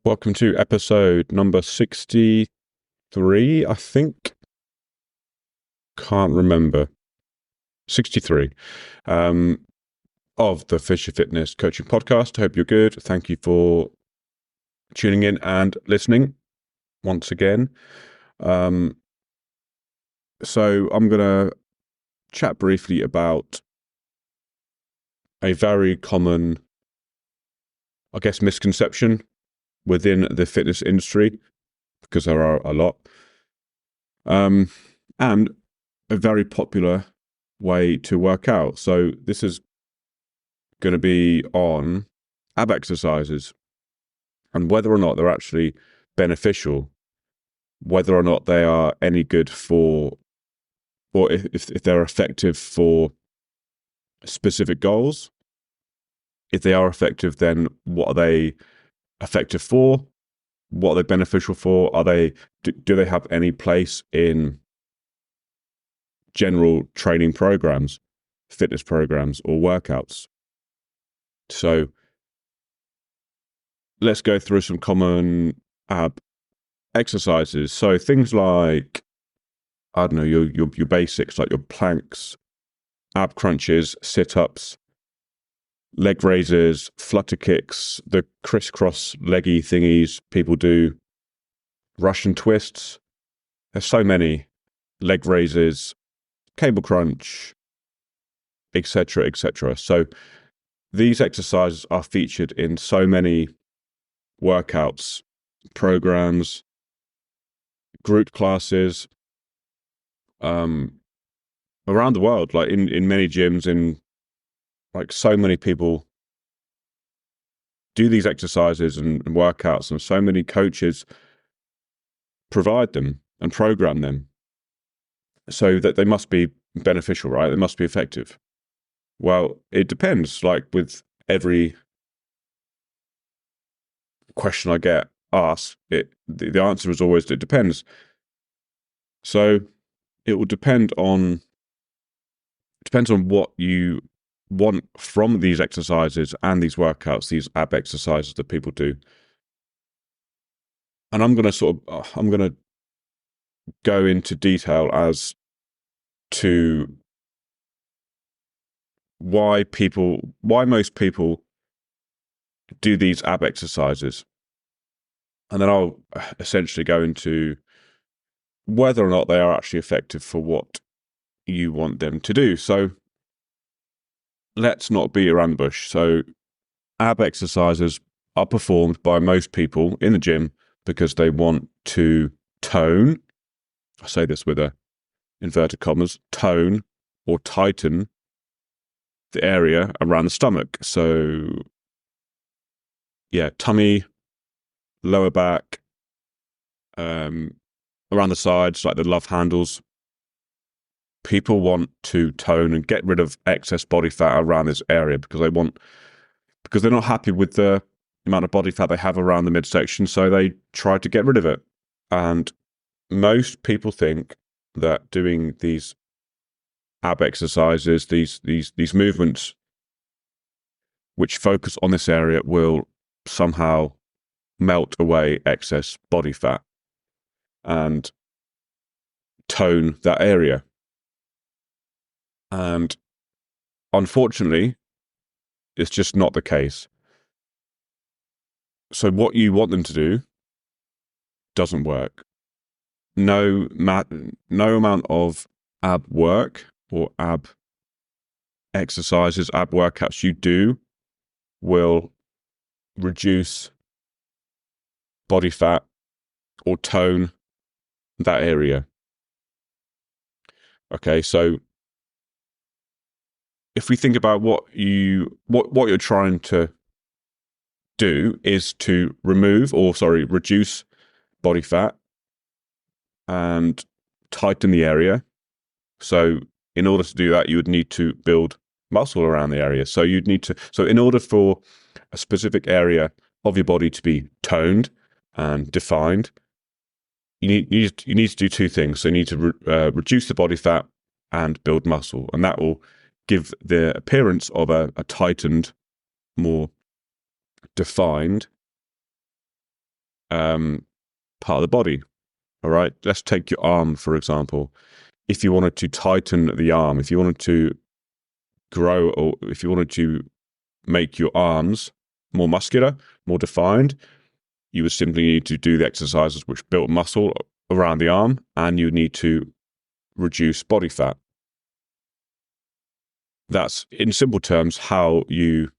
Welcome to episode number 63, I think. Can't remember. 63 of the Fisher Fitness Coaching Podcast. Hope you're good. Thank you for tuning in and listening once again. So I'm going to chat briefly about a very common, I guess, misconception within the fitness industry, because there are a lot. And a very popular way to work out. So this is going to be on ab exercises and whether or not they're actually beneficial, whether or not they are any good for, or if they're effective for specific goals. If they are effective, then what are they effective for? What are they beneficial for? Are they do they have any place in general training programs, fitness programs, or workouts? So let's go through some common ab exercises. So things like, I don't know, your basics, like your planks, ab crunches, sit-ups, leg raises, flutter kicks, the crisscross leggy thingies people do, Russian twists. There's so many. Leg raises, cable crunch, etc., etc. So these exercises are featured in so many workouts, programs, group classes, around the world, like in many gyms, in like so many people do these exercises and workouts, and so many coaches provide them and program them, so that they must be beneficial, right? They must be effective. Well, it depends. Like with every question I get asked, the answer is always it depends. So it will depends on what you want from these exercises and these workouts, these ab exercises that people do. And I'm going to go into detail as to why most people do these ab exercises. And then I'll essentially go into whether or not they are actually effective for what you want them to do. So let's not beat around the bush. So ab exercises are performed by most people in the gym because they want to tone, I say this with a inverted commas, tone or tighten the area around the stomach. So yeah, tummy, lower back, around the sides, like the love handles. People want to tone and get rid of excess body fat around this area because they're not happy with the amount of body fat they have around the midsection, so they try to get rid of it. And most people think that doing these ab exercises, these movements which focus on this area, will somehow melt away excess body fat and tone that area. And unfortunately, it's just not the case. So what you want them to do doesn't work. No amount of ab work or ab exercises, ab workouts you do will reduce body fat or tone that area. Okay, so if we think about what you're trying to do is to reduce body fat and tighten the area. So in order to do that, you would need to build muscle around the area. So in order for a specific area of your body to be toned and defined, you need to do two things. So you need to reduce the body fat and build muscle, and that will give the appearance of a tightened, more defined part of the body. All right, let's take your arm, for example. If you wanted to tighten the arm, if you wanted to grow, or if you wanted to make your arms more muscular, more defined, you would simply need to do the exercises which build muscle around the arm, and you need to reduce body fat. That's, in simple terms, how you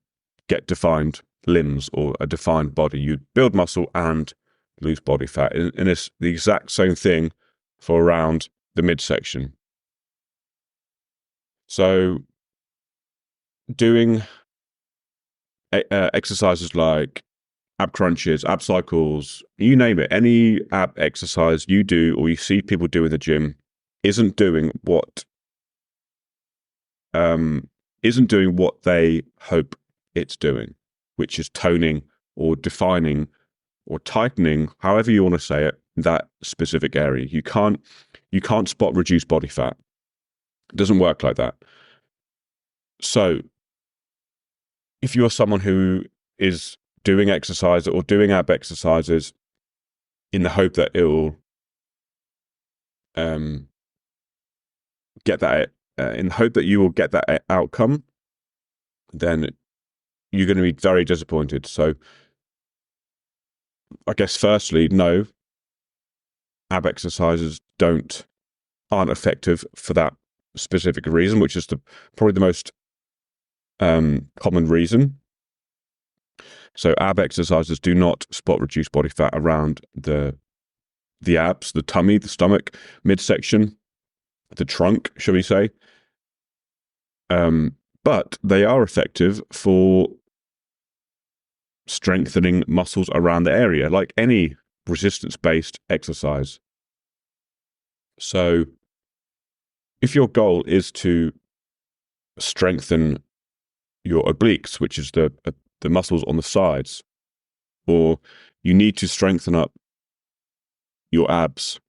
get defined limbs or a defined body. You build muscle and lose body fat. And it's the exact same thing for around the midsection. So doing exercises like ab crunches, ab cycles, you name it, any ab exercise you do or you see people do in the gym isn't doing what they hope it's doing, which is toning or defining or tightening, however you want to say it, that specific area. You can't spot reduced body fat. It doesn't work like that. So if you're someone who is doing exercise or doing ab exercises in the hope that it will get that, in the hope that you will get that outcome, then you're going to be very disappointed. So I guess firstly, no, ab exercises aren't effective for that specific reason, which is probably the most common reason. So ab exercises do not spot reduced body fat around the abs, the tummy, the stomach, midsection, the trunk, shall we say. But they are effective for strengthening muscles around the area, like any resistance-based exercise. So if your goal is to strengthen your obliques, which is the muscles on the sides, or you need to strengthen up your abs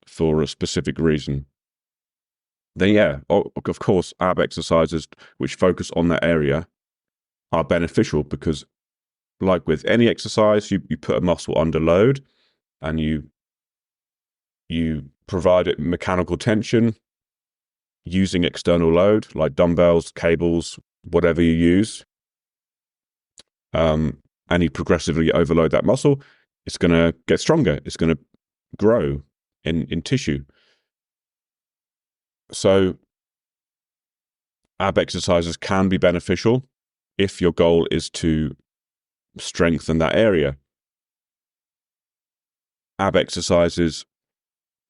for a specific reason, then yeah, of course, ab exercises which focus on that area are beneficial, because like with any exercise, you put a muscle under load and you provide it mechanical tension using external load like dumbbells, cables, whatever you use, and you progressively overload that muscle, it's going to get stronger. It's going to grow in tissue. So ab exercises can be beneficial if your goal is to strengthen that area. Ab exercises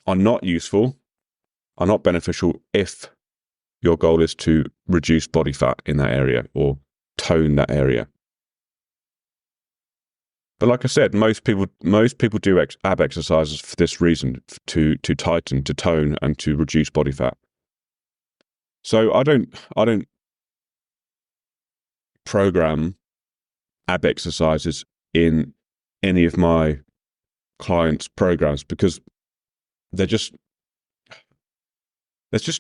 are not useful, are not beneficial if your goal is to reduce body fat in that area or tone that area. But like I said, most people do ab exercises for this reason, to tighten, to tone, and to reduce body fat. So I don't program ab exercises in any of my clients' programs, because there's just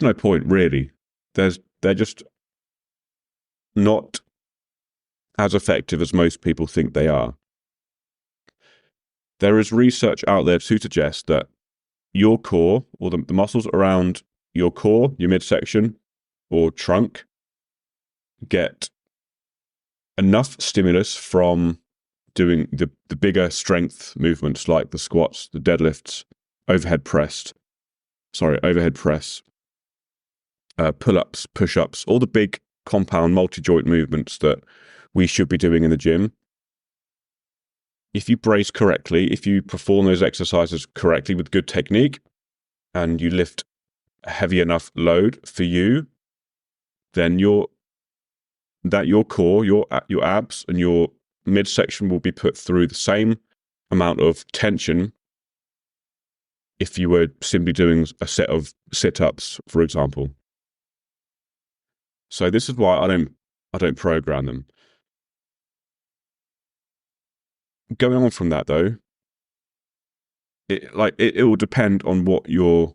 no point, really. They're just not as effective as most people think they are. There is research out there to suggest that your core, or the muscles around your core, your midsection or trunk, get enough stimulus from doing the bigger strength movements like the squats, the deadlifts, overhead press, pull-ups, push-ups, all the big compound multi-joint movements that we should be doing in the gym. If you brace correctly, if you perform those exercises correctly with good technique, and you lift a heavy enough load for you, then your core, your abs and your midsection will be put through the same amount of tension if you were simply doing a set of sit-ups, for example. So this is why I don't program them. Going on from that, though, it will depend on what your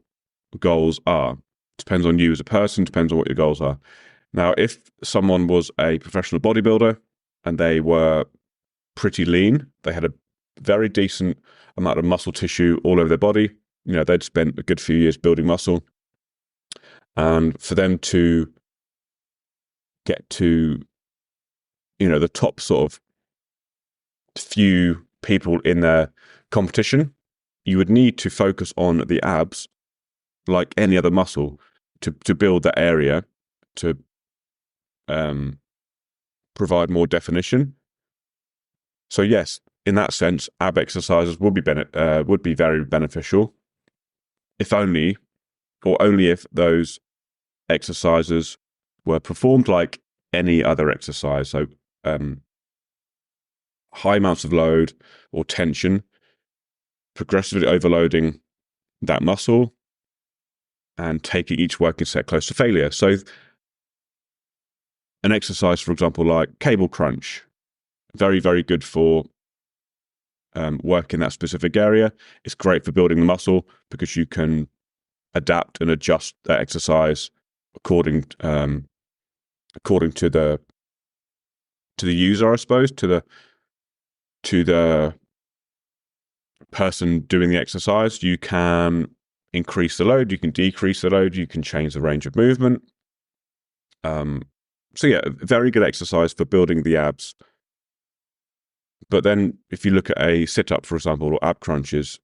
goals are. Depends on you as a person, depends on what your goals are. Now, if someone was a professional bodybuilder and they were pretty lean, they had very decent amount of muscle tissue all over their body. They'd spent a good few years building muscle, and for them to get to the top sort of few people in their competition, you would need to focus on the abs like any other muscle to build that area, to provide more definition. So yes, in that sense, ab exercises would be very beneficial, if only if those exercises were performed like any other exercise. So high amounts of load or tension, progressively overloading that muscle, and taking each working set close to failure. So an exercise, for example, like cable crunch, very, very good for working that specific area. It's great for building the muscle because you can adapt and adjust that exercise according to the user, I suppose, to the person doing the exercise. You can increase the load, you can decrease the load, you can change the range of movement. So yeah, very good exercise for building the abs. But then if you look at a sit-up, for example, or ab crunches,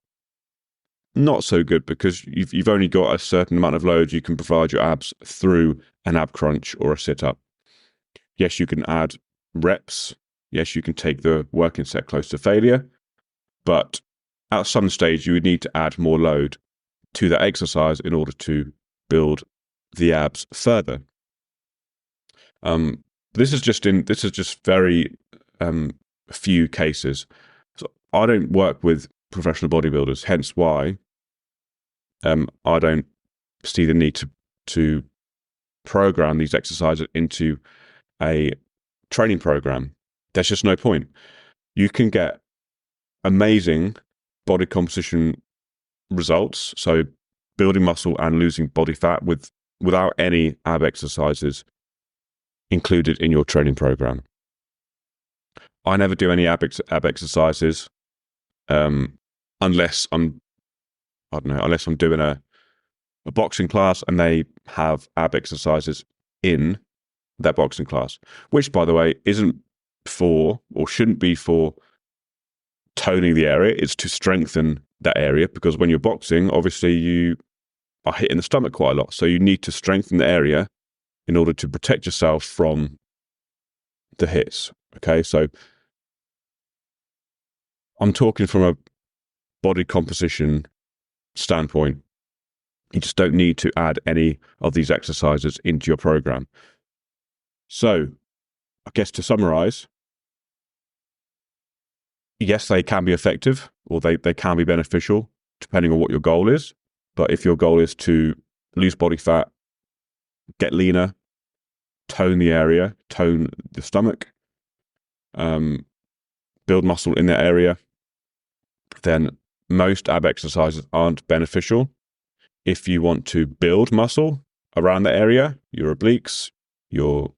not so good, because you've only got a certain amount of load you can provide your abs through an ab crunch or a sit-up. Yes, you can add reps. Yes, you can take the working set close to failure. But at some stage, you would need to add more load to that exercise in order to build the abs further. This is just very few cases. So I don't work with professional bodybuilders, hence why I don't see the need to program these exercises into a training program. There's just no point. You can get amazing body composition results, so building muscle and losing body fat without any ab exercises included in your training program. I never do any ab exercises unless I'm doing a boxing class and they have ab exercises in that boxing class, which, by the way, isn't for, or shouldn't be for, toning the area. It's to strengthen that area, because when you're boxing, obviously you are hitting the stomach quite a lot, so you need to strengthen the area in order to protect yourself from the hits. Okay, so I'm talking from a body composition standpoint. You just don't need to add any of these exercises into your program. So I guess to summarize, yes, they can be effective, or they can be beneficial depending on what your goal is. But if your goal is to lose body fat, get leaner, tone the area, tone the stomach, build muscle in that area, then most ab exercises aren't beneficial. If you want to build muscle around the area, your obliques, your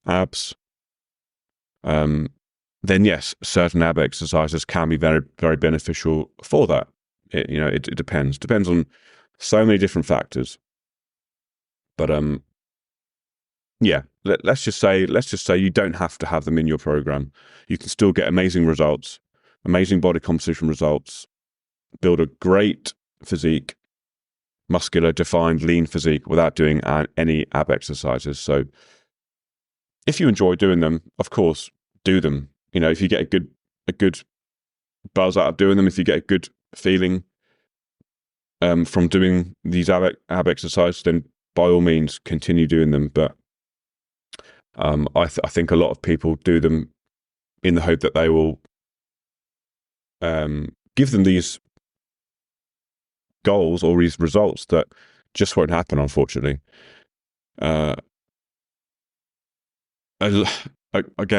abs, then yes, certain ab exercises can be very, very beneficial for that. It depends on so many different factors. But yeah, let's just say you don't have to have them in your program. You can still get amazing results, amazing body composition results, build a great physique, muscular, defined, lean physique without doing any ab exercises. So if you enjoy doing them, of course, do them. If you get a good buzz out of doing them, if you get a good feeling from doing these ab exercises, then by all means continue doing them. But I think a lot of people do them in the hope that they will give them these goals or these results that just won't happen, unfortunately. Again,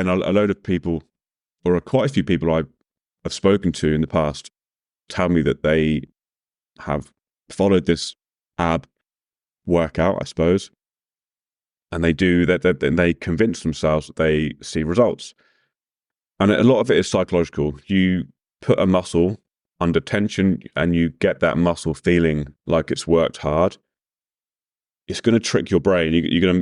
a load of people, or quite a few people I've spoken to in the past, tell me that they have followed this ab workout, I suppose, and they do that, and they convince themselves that they see results. And a lot of it is psychological. You put a muscle under tension and you get that muscle feeling like it's worked hard, it's going to trick your brain. You're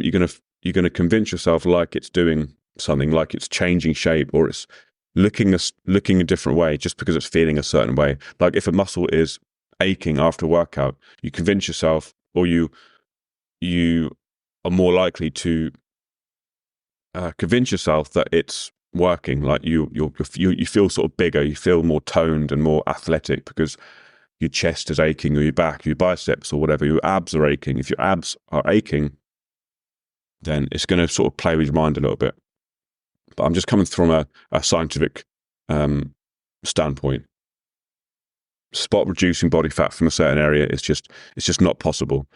going to convince yourself like it's doing something, like it's changing shape, or it's looking a different way just because it's feeling a certain way. Like if a muscle is aching after a workout, you convince yourself, or you are more likely to convince yourself that it's working. Like you feel sort of bigger, you feel more toned and more athletic because your chest is aching, or your back, your biceps, or whatever, your abs are aching. If your abs are aching, then it's going to sort of play with your mind a little bit. But I'm just coming from a scientific standpoint. Spot reducing body fat from a certain area it's just not possible.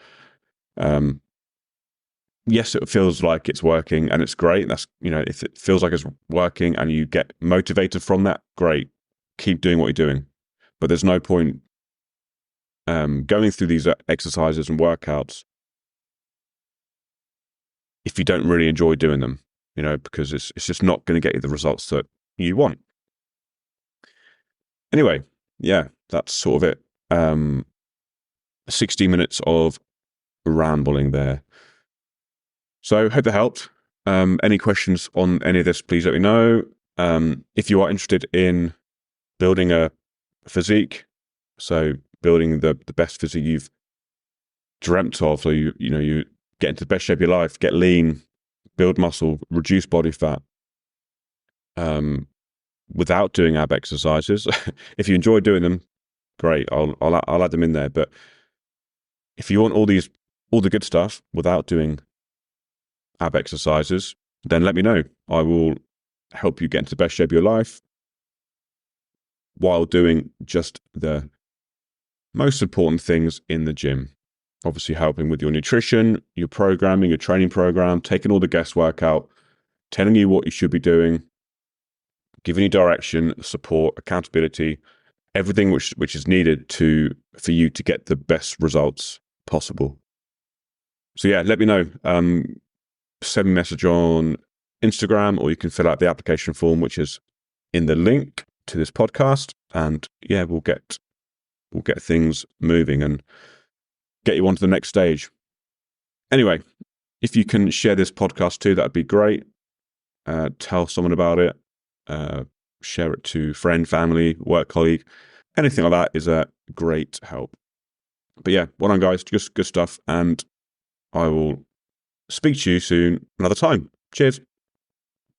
Yes, it feels like it's working and it's great. That's, if it feels like it's working and you get motivated from that, great. Keep doing what you're doing. But there's no point going through these exercises and workouts if you don't really enjoy doing them, because it's just not going to get you the results that you want. Anyway, yeah, that's sort of it. 60 minutes of rambling there. So hope that helped. Any questions on any of this, please let me know. If you are interested in building a physique, so building the best physique you've dreamt of, so you get into the best shape of your life, get lean, build muscle, reduce body fat, without doing ab exercises. If you enjoy doing them, great. I'll add them in there. But if you want all the good stuff without doing ab exercises, then let me know. I will help you get into the best shape of your life while doing just the most important things in the gym. Obviously helping with your nutrition, your programming, your training program, taking all the guesswork out, telling you what you should be doing, giving you direction, support, accountability, everything which is needed for you to get the best results possible. So yeah, let me know. Send me a message on Instagram, or you can fill out the application form, which is in the link to this podcast. And yeah, we'll get things moving and get you on to the next stage. Anyway, if you can share this podcast too, that'd be great. Tell someone about it. Share it to friend, family, work colleague. Anything like that is a great help. But yeah, well done, guys. Just good stuff. And I will speak to you soon another time. Cheers.